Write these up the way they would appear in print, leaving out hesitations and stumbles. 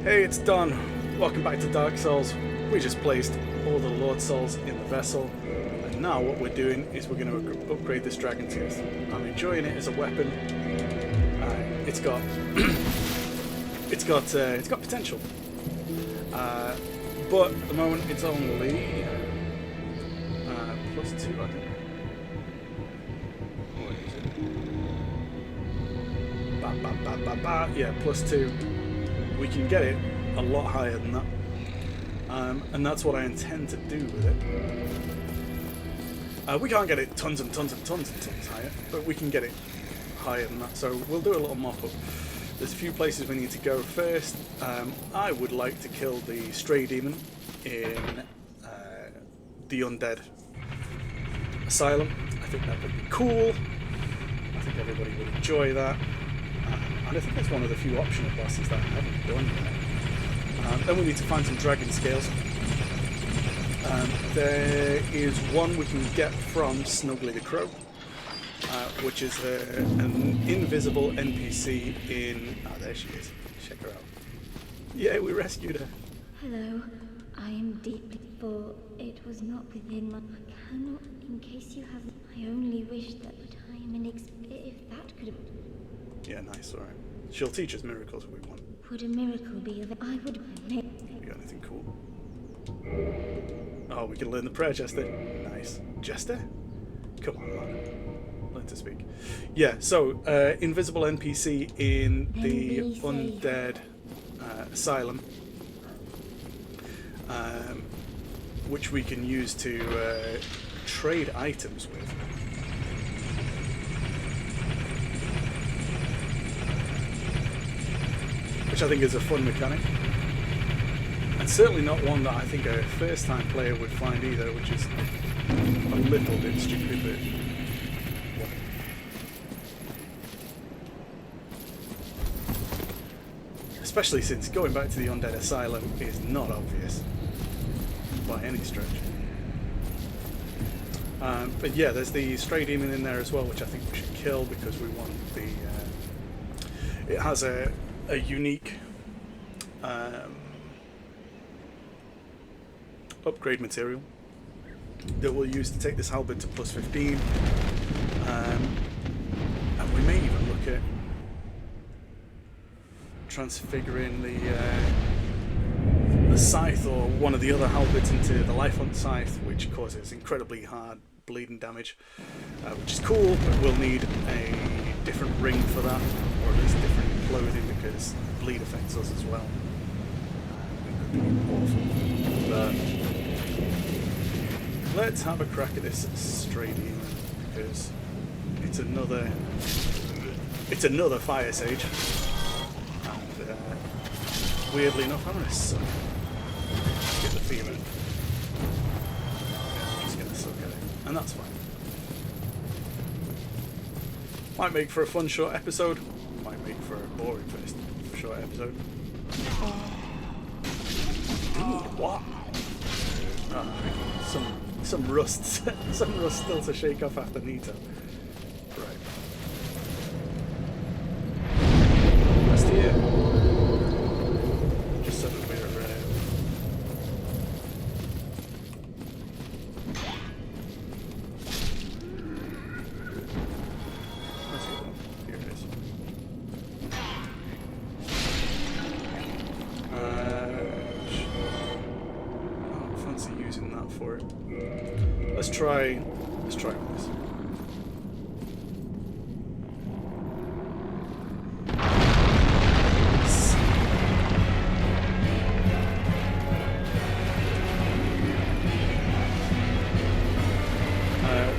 Hey, it's Don. Welcome back to Dark Souls. We just placed all the Lord Souls in the vessel, and now what we're doing is we're going to upgrade this Dragon Tooth. I'm enjoying it as a weapon. It's got it's got potential, but at the moment it's only plus 2. I think. What is it? Yeah, plus 2. We can get it a lot higher than that, and that's what I intend to do with it. We can't get it tons and tons and tons and tons higher, but we can get it higher than that, so we'll do a little mop-up. There's a few places we need to go first. I would like to kill the Stray Demon in the Undead Asylum. I think that would be cool. I think everybody would enjoy that. And I think it's one of the few optional bosses that I haven't done yet. Then we need to find some dragon scales. There is one we can get from Snuggly the Crow, which is an invisible NPC in... Oh, there she is. Check her out. Yeah, we rescued her. Hello. I am deeply full. It was not within my... I cannot, in case you have... I only wish that time and if that could have... Yeah, nice, alright. She'll teach us miracles if we want. Would a miracle be of... I would make... We got anything cool? Oh, we can learn the prayer, Jester. Nice. Jester? Come on, man. Learn to speak. Yeah, so, invisible NPC in the Undead Asylum, which we can use to trade items with. Which I think is a fun mechanic. And certainly not one that I think a first-time player would find either, which is a little bit stupid, but... Especially since going back to the Undead Asylum is not obvious by any stretch. But yeah, there's the Stray Demon in there as well, which I think we should kill because we want the... it has a unique upgrade material that we'll use to take this halberd to plus 15, and we may even look at transfiguring the scythe or one of the other halberds into the Life Hunt scythe, which causes incredibly hard bleeding damage, which is cool, but we'll need a different ring for that, or at least different clothing, because bleed affects us as well. It could be awful. But let's have a crack at this Stray Demon, because it's another fire sage, and weirdly enough, I'm gonna suck. Get the feeling. Yeah, I'm just gonna suck at it, and that's fine. Might make for a fun short episode. Might make for a boring first short episode. Dude, what? Oh, some rust, some rust still to shake off after Nito. Right. Rest here. Just so that we're for it. Let's try with this.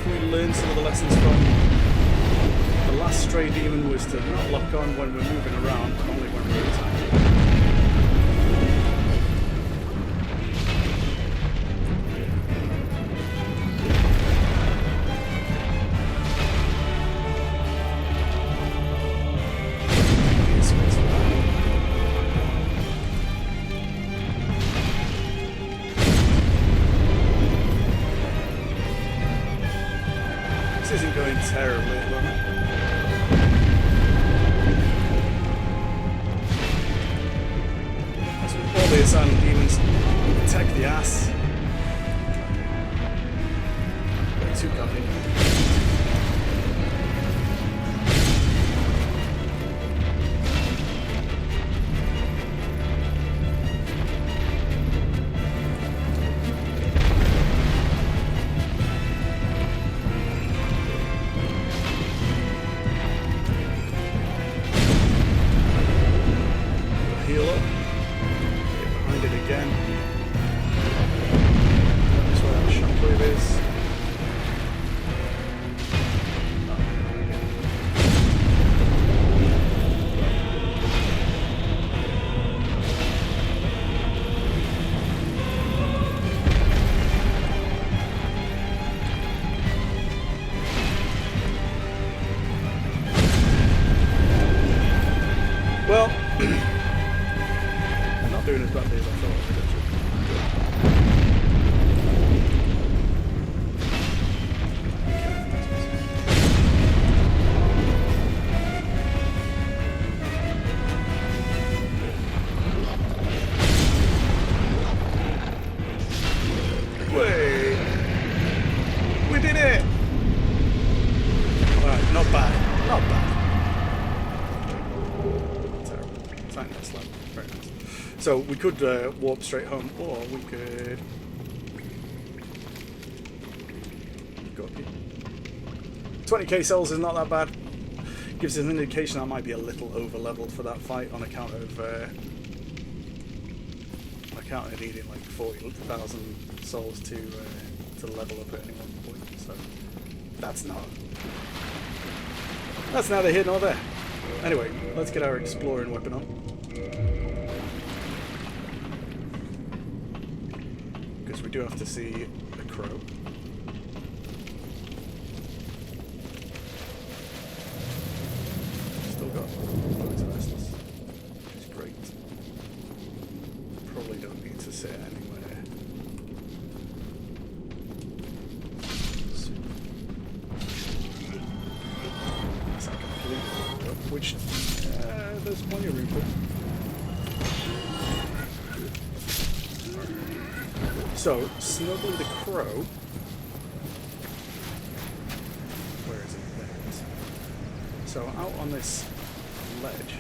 Can we learn some of the lessons from the last Stray Demon was to not lock on when we're moving around, but only when we're attacking. This isn't going terribly at the moment. silent demons. Protect the ass. Two coming. Heal up. Get behind it again. That's where that shockwave is. Well, not doing as badly as I thought I would actually. Wait! We did it! Alright, not bad. Not bad. Nice level. Very nice. So we could warp straight home, or we could go up here. 20k cells is not that bad. Gives us an indication I might be a little over leveled for that fight on account of needing like 40,000 souls to level up at any one point. So that's neither here nor there. Anyway, let's get our exploring weapon on. Because we do have to see a crow. Still got loads of essence, which is great. Probably don't need to sit anywhere. That's not complete. Which there's plenty of room for. So, Snuggly the Crow. Where is it? There it is. So, out on this ledge,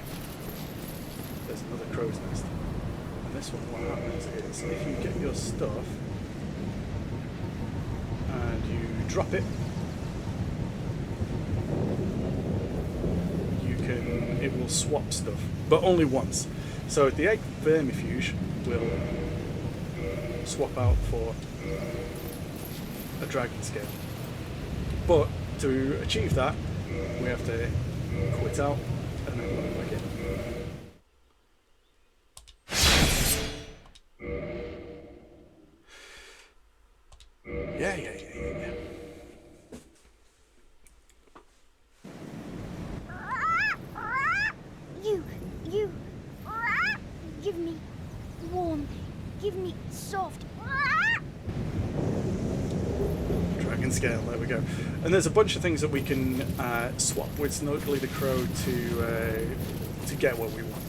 there's another crow's nest. And this one, what happens is, if you get your stuff and you drop it, it will swap stuff, but only once. So the egg vermifuge will swap out for a dragon scale. But to achieve that, we have to quit out and then log back in. Yeah. You, give me warm, give me soft. Dragon scale, there we go. And there's a bunch of things that we can swap with Snuggly the Crow to get what we want.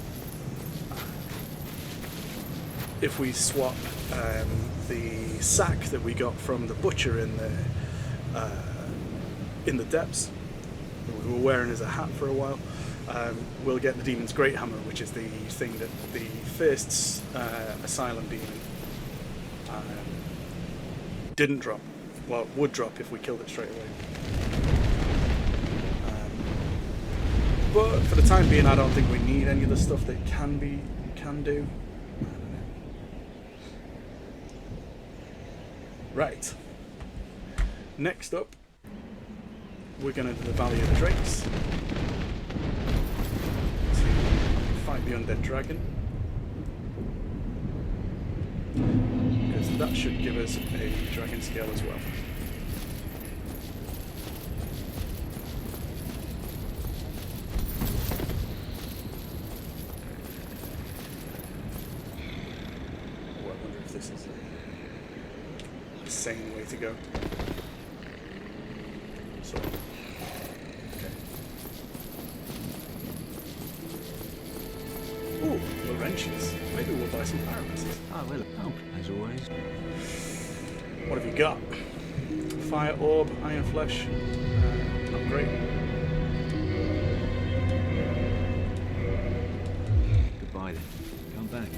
If we swap the sack that we got from the butcher in the depths, that we were wearing as a hat for a while, we'll get the Demon's Great Hammer, which is the thing that the first Asylum Demon didn't drop. Well, it would drop if we killed it straight away. But for the time being, I don't think we need any of the stuff that can do. I don't know. Right. Next up, we're going to do the Valley of the Drakes to fight the undead dragon, because that should give us a dragon scale as well. Oh, I wonder if this is a sane way to go. So, okay. Ooh, the wrenches. Maybe we'll buy some pyromancies. I will help, as always. What have you got? Fire orb, iron flesh. Not great. Goodbye then. Come back.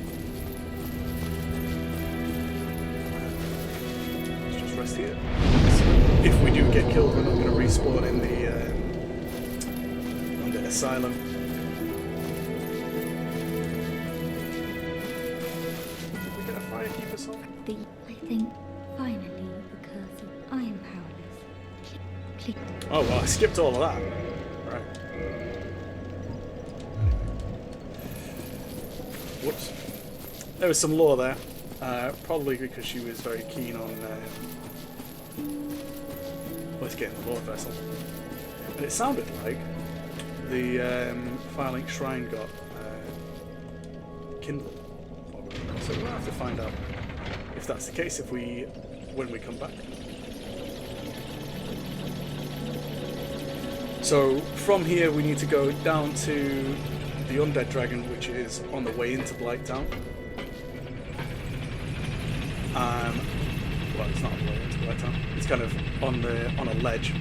Let's just rest here. So if we do get killed, we're not going to respawn in the undead asylum. Did we get a firekeeper song? I think finally, because I am powerless. Click. Oh well, I skipped all of that. Right. Whoops. There was some lore there. Probably because she was very keen on let's get in the Lord vessel. And it sounded like the Firelink Shrine got kindled. So we'll have to find out if that's the case when we come back. So from here we need to go down to the Undead Dragon, which is on the way into Blighttown. Well, it's not on the way into Blighttown. It's kind of on a ledge.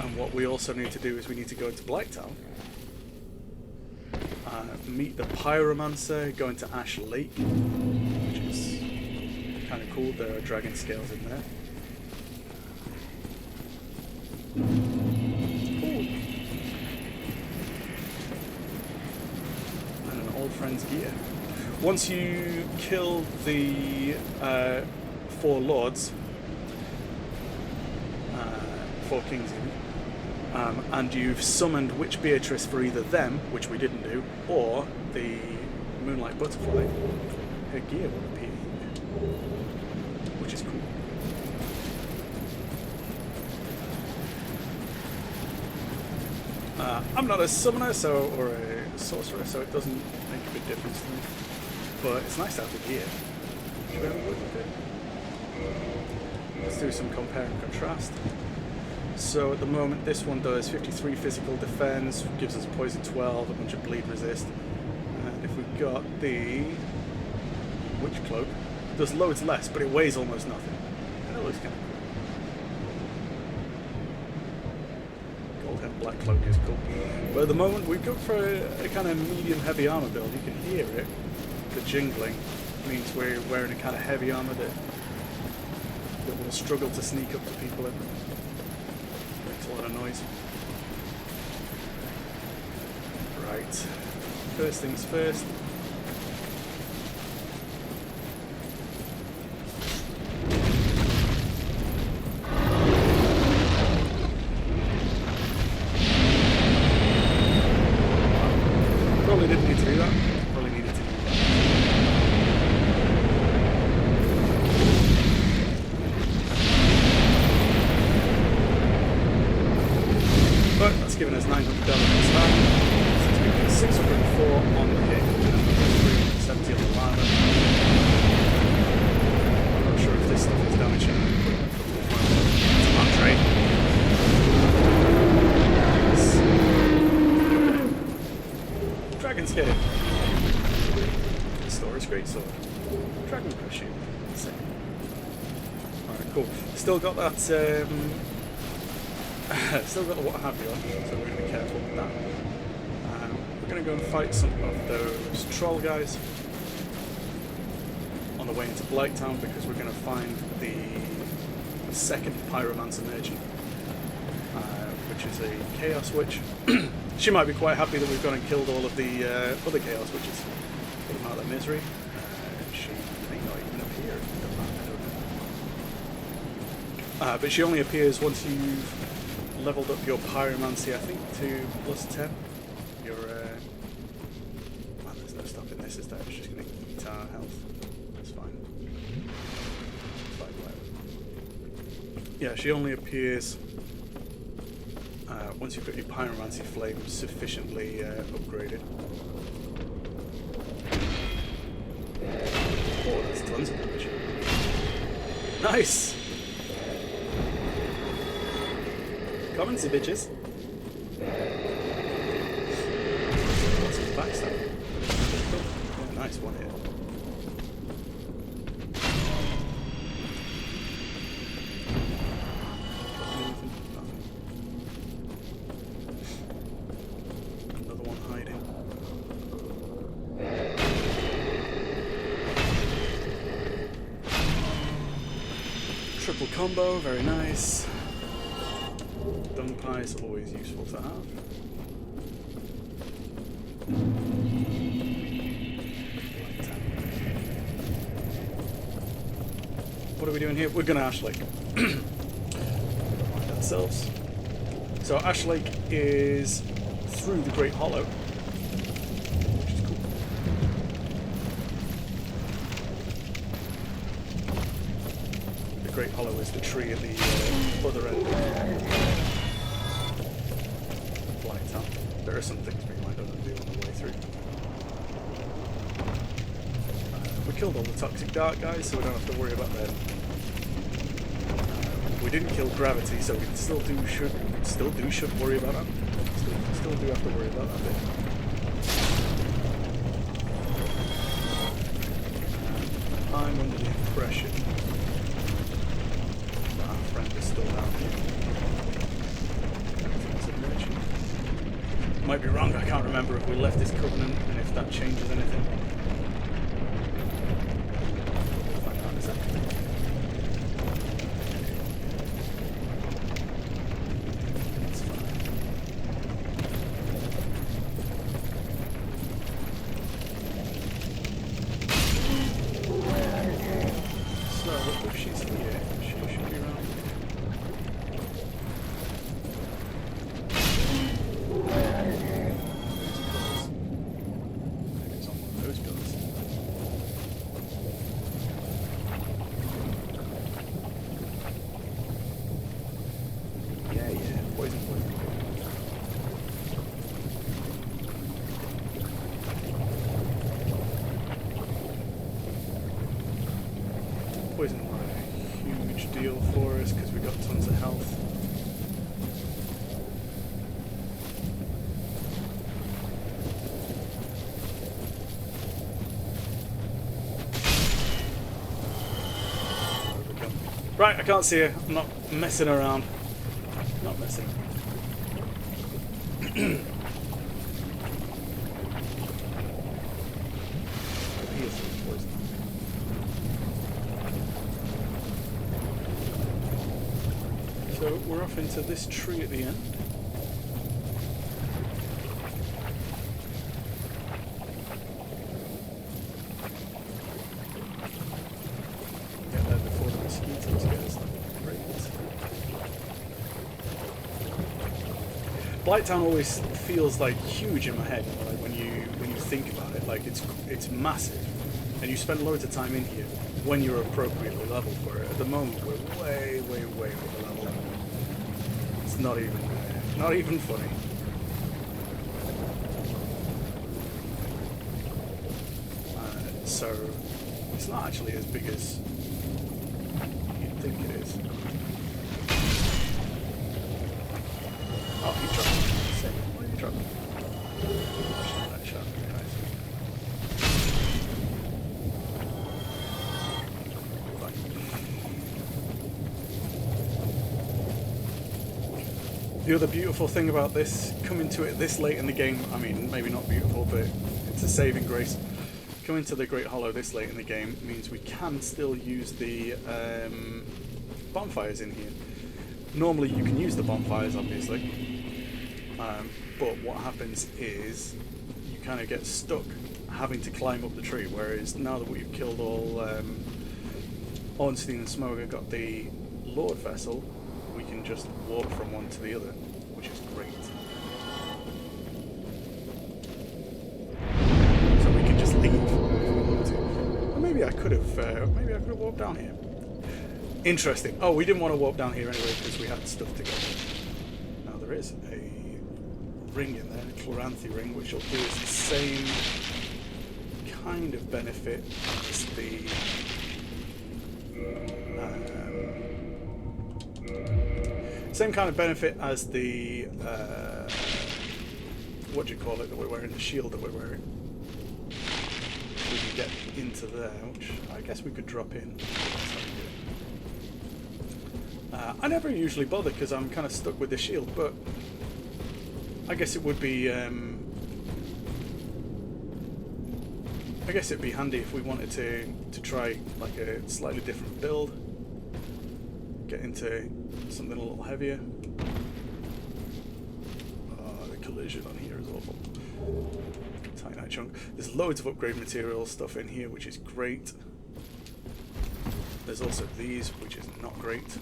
And what we also need to do is we need to go into Blighttown, meet the Pyromancer, go into Ash Lake, which is kind of cool. There are dragon scales in there. Ooh. And an old friend's gear. Once you kill the 4 lords, 4 kings even, and you've summoned Witch Beatrice for either them, which we didn't do, or the Moonlight Butterfly, her gear will appear here, which is cool. I'm not a summoner or a sorcerer, so it doesn't make a big difference to me. But it's nice to have the gear. Should we have a look at it? Let's do some compare and contrast. So at the moment, this one does 53 physical defense, gives us poison 12, a bunch of bleed resist. And if we got the Witch Cloak, it does loads less, but it weighs almost nothing. And it looks kind of cool. Gold Head Black Cloak is cool. But at the moment, we've gone for a kind of medium heavy armor build. You can hear it. The jingling means we're wearing a kind of heavy armor that will struggle to sneak up to people in. Makes a lot of noise. Right. First things first. Probably didn't need to do that. Probably needed to do that. But that's given us 900 damage this time. So it's making 604 on the hit, and 370 on the armor. I'm not sure if this stuff is damaging equipment from the front. It's a lot trade. Dragon's Cave. Storage great sword. Dragon parachute. Sick. Alright, cool. Still got that still got the what have you on, so we're going to be careful with that. We're going to go and fight some of those troll guys on the way into Blighttown, because we're going to find the second Pyromancer Merchant, which is a Chaos Witch. She might be quite happy that we've gone and killed all of the other Chaos Witches. Put them out of their misery. She may not even appear. I don't know. But she only appears once you've leveled up your Pyromancy, I think, to +10. Your well, there's no stopping this, is there? It's just going to eat our health. That's fine. Yeah, she only appears once you've got your Pyromancy Flame sufficiently upgraded. Oh, that's tons of damage. Nice! Come on, bitches. backstab. Yeah, nice one hit. Another one hiding. Triple combo, very nice. Dung pie is always useful to have. What are we doing here? We're gonna Ash Lake. Remind ourselves. So Ash Lake is through the Great Hollow, which is cool. The Great Hollow is the tree at the other end of Blighttown. There are some things we might have to do on the way through. We killed all the toxic dark guys, so we don't have to worry about them. We didn't kill gravity, so we shouldn't worry about that. Still do have to worry about that bit. I'm under the impression that our friend is still down here. Might be wrong, I can't remember if we left this covenant and if that changes anything. We'll find out in a second. That's fine. So, if she's here, she should be around. Poison not a huge deal for us because we got tons of health. Right, I can't see her. I'm not messing around. Not messing around. So we're off into this tree at the end. Get there before the mosquitoes get us. Great. Blighttown always feels like huge in my head, like when you think about it. Like it's massive, and you spend loads of time in here when you're appropriately leveled for it. At the moment, we're way over level. It's not even funny. So it's not actually as big as you'd think it is. Oh, he dropped it. Why did he drop it? That shot. Nice. The other beautiful thing about this, coming to it this late in the game, I mean, maybe not beautiful, but it's a saving grace. Coming to the Great Hollow this late in the game means we can still use the bonfires in here. Normally you can use the bonfires, obviously, but what happens is you kind of get stuck having to climb up the tree, whereas now that we've killed all Ornstein and Smoker, got the Lord Vessel, we can just walk from one to the other, which is great. So we can just leave if we want to. Or maybe I could have walked down here. Interesting. Oh, we didn't want to walk down here anyway because we had stuff to go. Now there is a ring in there, a Chloranthy ring, which will do us the same kind of benefit as the same kind of benefit as the what do you call it that we're wearing, the shield that we're wearing. We can get into there, which I guess we could drop in. I never usually bother because I'm kind of stuck with the shield, but I guess it would be I guess it'd be handy if we wanted to try like a slightly different build, get into something a little heavier. The collision on here is awful. Titanite chunk. There's loads of upgrade material stuff in here, which is great. There's also these, which is not great.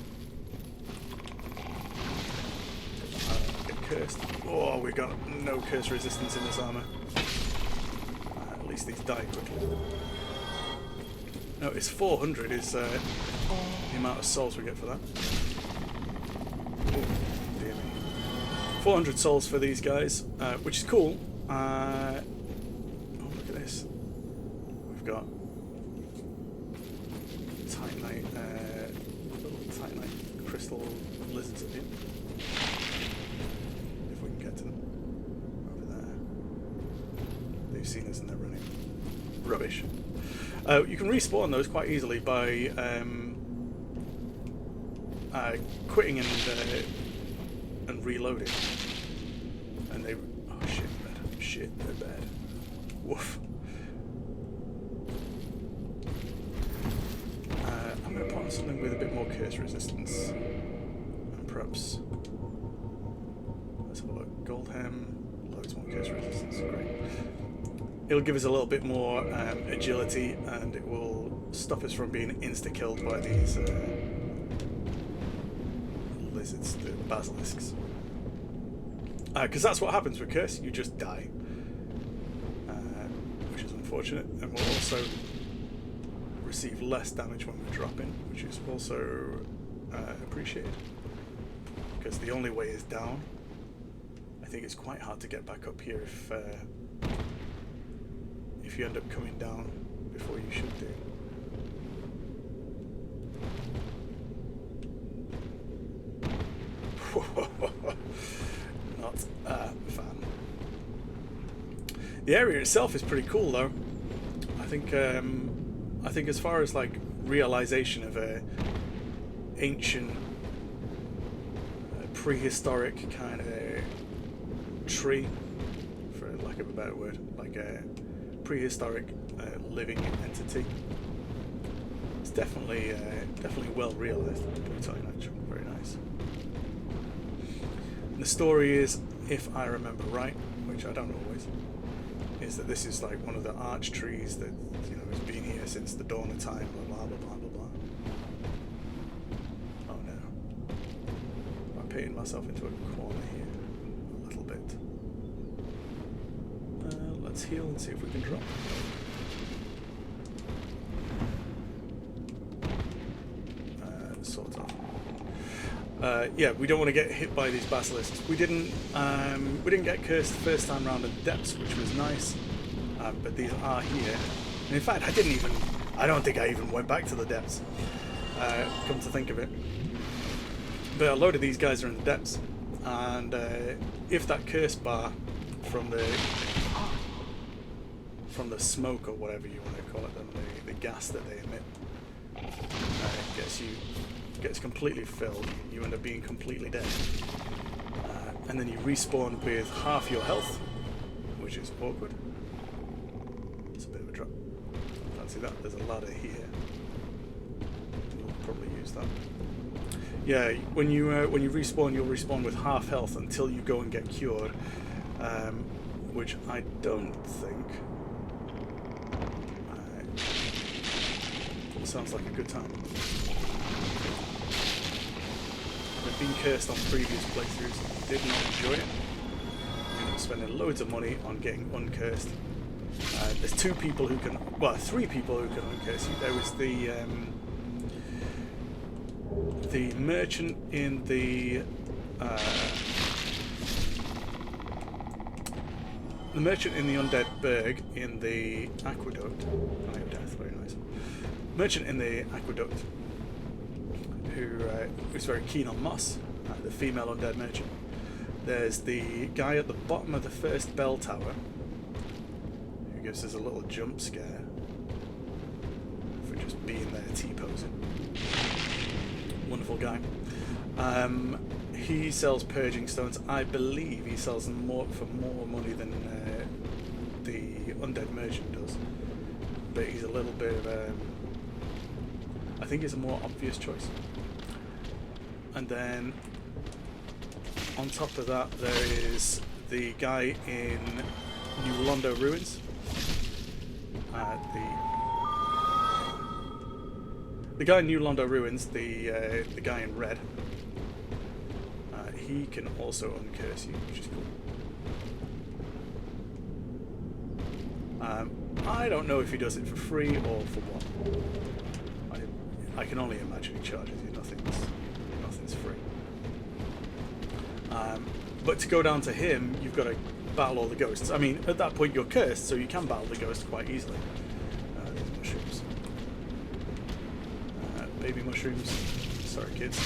Get cursed. Oh, we got no curse resistance in this armor. At least these die quickly. No, it's 400 is the amount of souls we get for that. Oh, dear me. 400 souls for these guys, which is cool. Oh, look at this. We've got Titanite, little Titanite crystal lizards up here. If we can get to them. Over there. They've seen us and they're running. Rubbish. You can respawn those quite easily by quitting and reloading. And they... Oh shit, bad. Shit, they're bad. Woof. I'm going to put on something with a bit more curse resistance. And perhaps... Let's have a look. Gold hem. Loads more curse resistance. Great. It'll give us a little bit more agility, and it will stop us from being insta-killed by these lizards, the basilisks. Because that's what happens with curse, you just die. Which is unfortunate, and we'll also receive less damage when we're dropping, which is also appreciated. Because the only way is down. I think it's quite hard to get back up here if you end up coming down before you should do. Not a fan. The area itself is pretty cool, though. I think as far as like realization of a ancient, prehistoric kind of tree, for lack of a better word, like a prehistoric living entity. It's definitely well realized. Very nice. And the story is, if I remember right, which I don't always, is that this is like one of the arch trees that has been here since the dawn of time. Blah blah blah blah blah blah. Oh no! I'm painting myself into a corner here a little bit. Let's heal and see if we can drop. Sort of. Yeah, we don't want to get hit by these basilisks. We didn't get cursed the first time round in the depths, which was nice. But these are here. And in fact, I don't think I even went back to the depths. Come to think of it. But a load of these guys are in the depths. And if that curse bar from the smoke or whatever you want to call it, the gas that they emit, gets completely filled, you end up being completely dead. And then you respawn with half your health, which is awkward. It's a bit of a drop. Fancy that. There's a ladder here. We'll probably use that. Yeah, when you respawn, you'll respawn with half health until you go and get cured, which I don't think. Sounds like a good time. I've been cursed on previous playthroughs, did not enjoy it. Ended up spending loads of money on getting uncursed. There's 3 people who can uncurse you. There was the merchant in the undead berg in the aqueduct. I have death, very nice. Merchant in the aqueduct who was very keen on moss, the female undead merchant. There's the guy at the bottom of the first bell tower who gives us a little jump scare for just being there T-posing. Wonderful guy. He sells purging stones. I believe he sells them for more money than the undead merchant does. But he's a little bit of I think he's a more obvious choice. And then on top of that, there is the guy in New Londo Ruins. The guy in New Londo Ruins, the guy in red. He can also uncurse you, which is cool. I don't know if he does it for free or for what. I can only imagine he charges you. Nothing's free. But to go down to him, you've got to battle all the ghosts. I mean, at that point you're cursed, so you can battle the ghosts quite easily. These mushrooms. Baby mushrooms. Sorry, kids.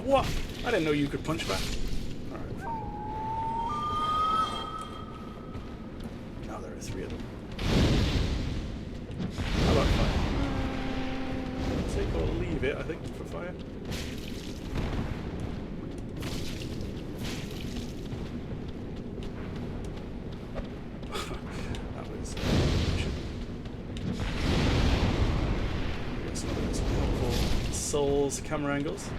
What? I didn't know you could punch back. Alright, fine. Now there are 3 of them. How about fire? Take or leave it, I think, for fire. That was we got some of those helpful souls camera angles.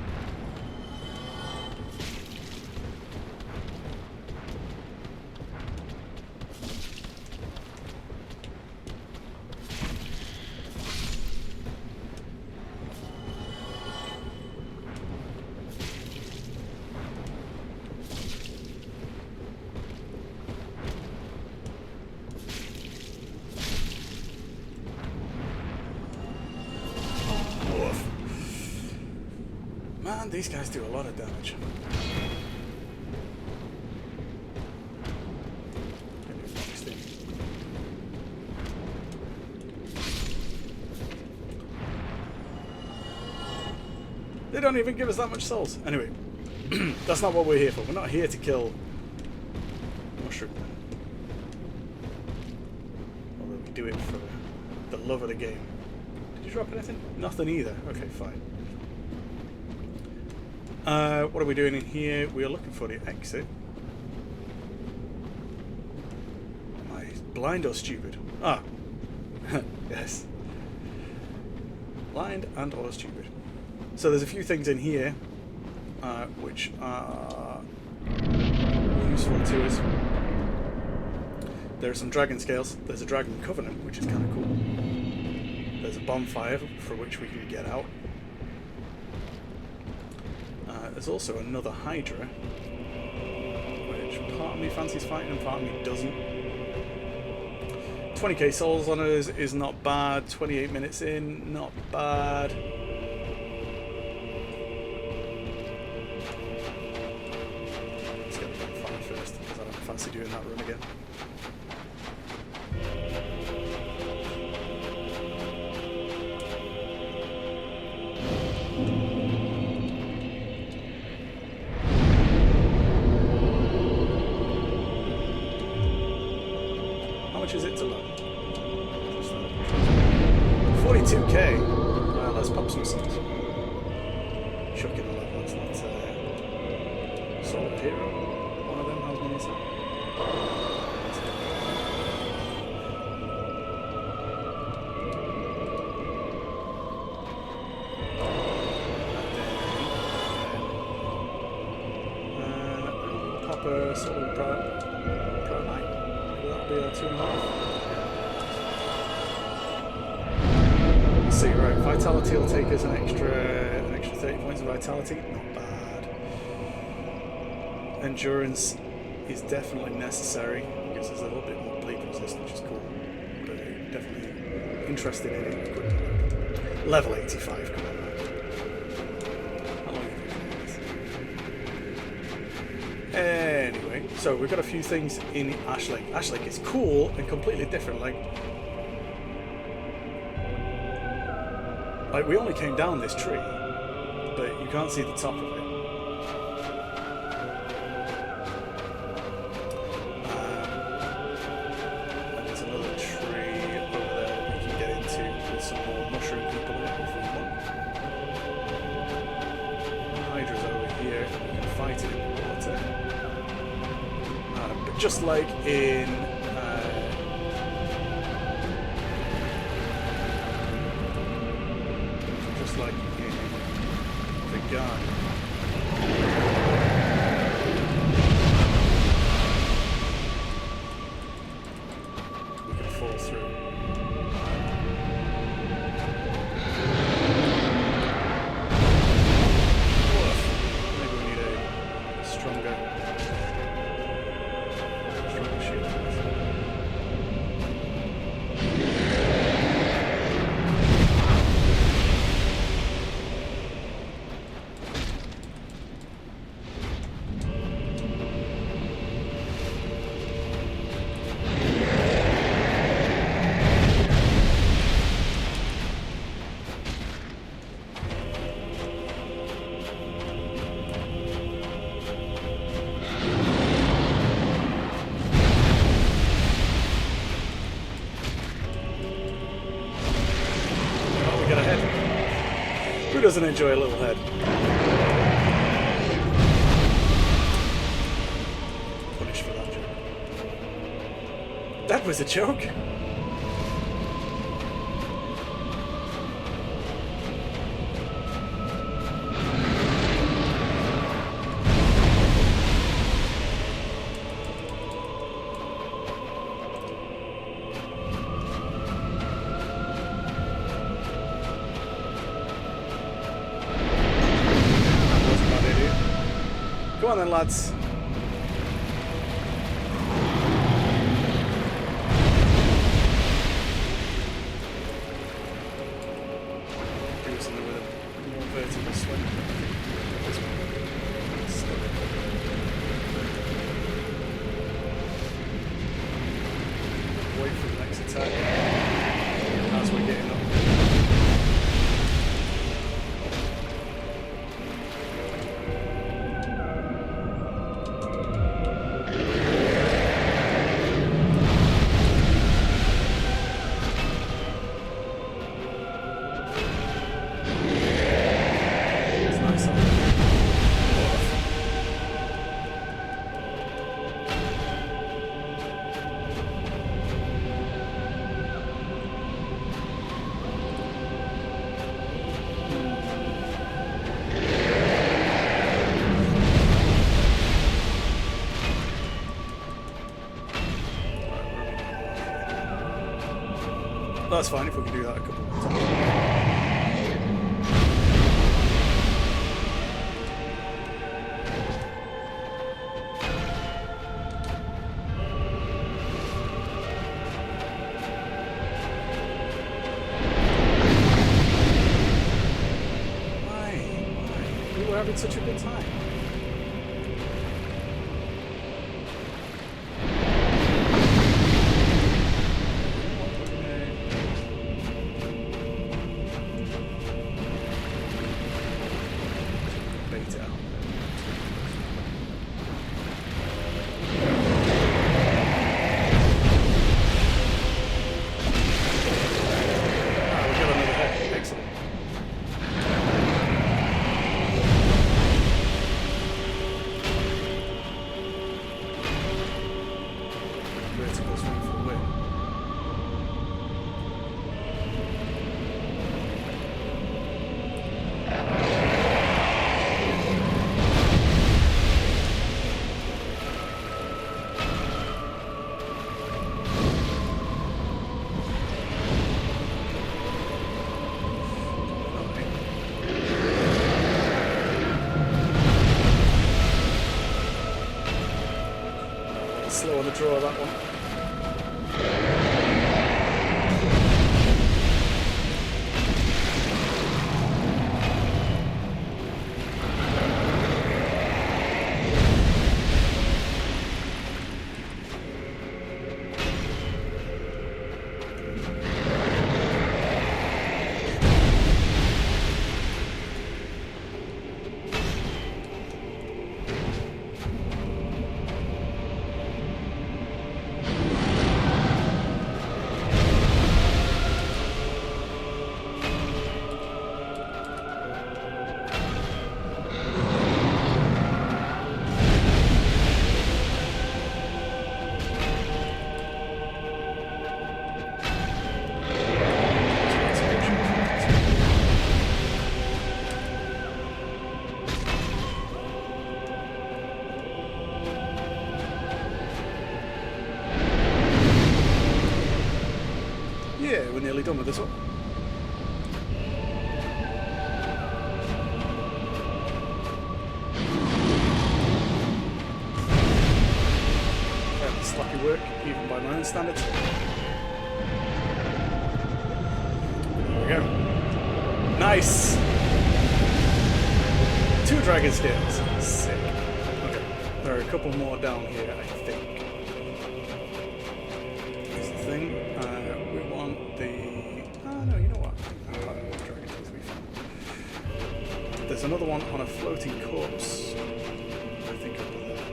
Man, these guys do a lot of damage. They don't even give us that much souls. Anyway, that's not what we're here for. We're not here to kill mushroom. Although we do it for the love of the game. Did you drop anything? Nothing either. Okay, fine. What are we doing in here? We are looking for the exit. Am I blind or stupid? Ah, yes. Blind and or stupid. So there's a few things in here which are useful to us. There are some dragon scales. There's a dragon covenant, which is kind of cool. There's a bonfire for which we can get out. There's also another Hydra, which part of me fancies fighting and part of me doesn't. 20k souls on us is not bad. 28 minutes in, not bad. Let's get the bonfire first, because I don't fancy doing that run again. How much is it to load? 42k. Well, let's pop some songs. Chucking a level. It's not Solid Hero. One of them has been inside. Pop a Solid Pro Knight. That'll be a 2.5. Let's see, right, Vitality will take us an extra 30 points of Vitality, not bad. Endurance is definitely necessary, it gives us a little bit more bleed resist, which is cool. But definitely interested in it. Level 85, come on, man. That Anyway, so we've got a few things in Ash Lake. Ash Lake is cool and completely different. Like we only came down this tree, but you can't see the top of it. And there's another tree over there that we can get into with some more mushroom people in it if we want. Hydra's over here, we can fight it in the water. But just like in the garden. We can fall through. Maybe we need a stronger shield. Who doesn't enjoy a little head? Punished for that joke. That was a joke. Come on then, lads. Do something with a more vertical swing. Wait for the next attack as we're getting up. That's fine if we can do that a couple of times. Why? We were having such a good time. Slow on the draw, that one. nearly done with this one. Sloppy work, even by my own standards. There we go. Nice! 2 dragon scales. Sick. Okay, there are a couple more down here, I think. Here's the thing. We want the... Oh, no, you know what? Dragon scales will be fine. There's another one on a floating corpse. I think over there.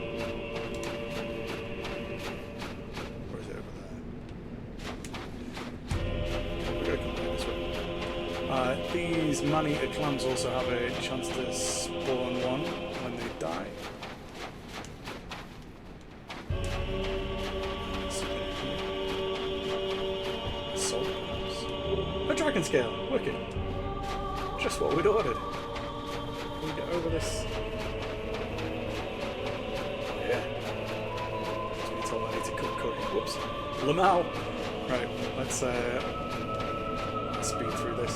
Or is it over there? We're going to come back this way. These man-eater clams also have a chance to spawn one when they die. Salt clams. A dragon scale! Wicked. Just what we'd ordered. Can we get over this? Yeah. Just been told I need to cook curry. Whoops. Lamau! Right, let's speed through this.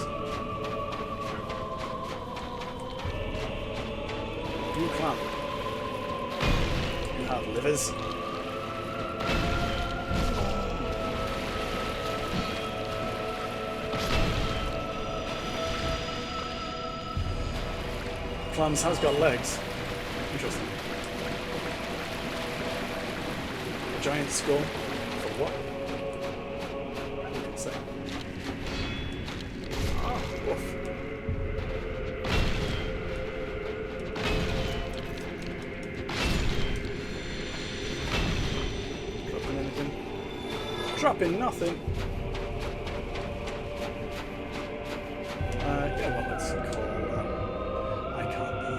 Blue clam. You have livers. Clams has got legs. Interesting. A giant skull. For what? Who can say? Ah, woof. Dropping anything? Dropping nothing. Yeah, well, let's call that. I can't be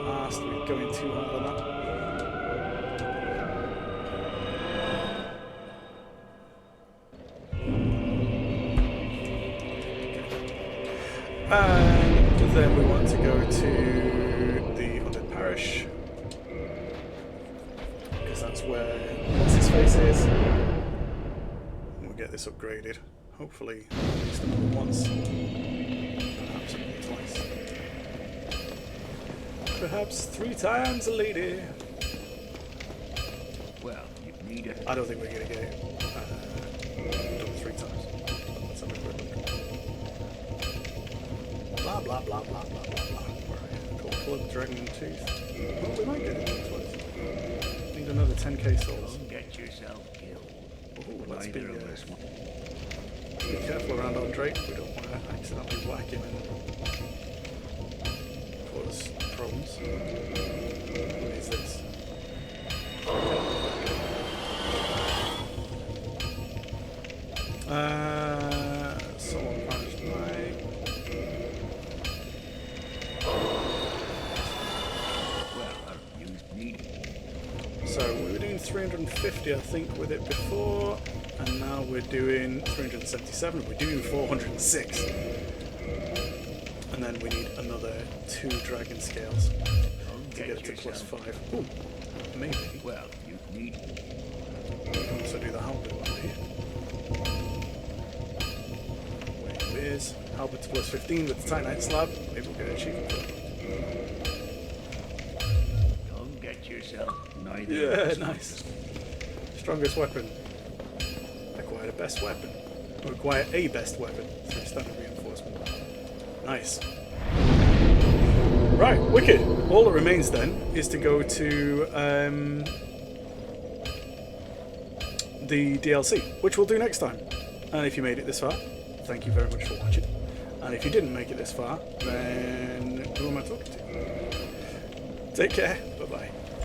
asked with going too hard on that. And then we want to go to the Haunted Parish, because that's where what's his face is. We'll get this upgraded, hopefully at least another once, perhaps another twice, perhaps 3 times a lady. Well, you need it. I don't think we're going to get it done 3 times. Let's have a quick look. Blah blah blah blah blah blah blah. Right, cool. Blood, dragon tooth. Well, we might get it twice. Need another 10k souls. Don't get yourself killed. Ooh, let's be careful. careful around our Drake. We don't want to accidentally whack him and cause problems. What is this? Someone punished my. So we were doing 350, I think, with it before, and now we're doing 377. We're doing 406, and then we need another 2 dragon scales to get it to +5. Ooh, maybe. Well, you need. We can also do the halberd one here. Wait, where's halberd to +15 with the Titanite slab? Maybe we'll get an achievement for it. Yourself. Yeah, nice. Strongest weapon. Acquired a best weapon. Or acquire a best weapon through standard reinforcement. Nice. Right, wicked. All that remains then is to go to the DLC, which we'll do next time. And if you made it this far, thank you very much for watching. And if you didn't make it this far, then who am I talking to? Take care.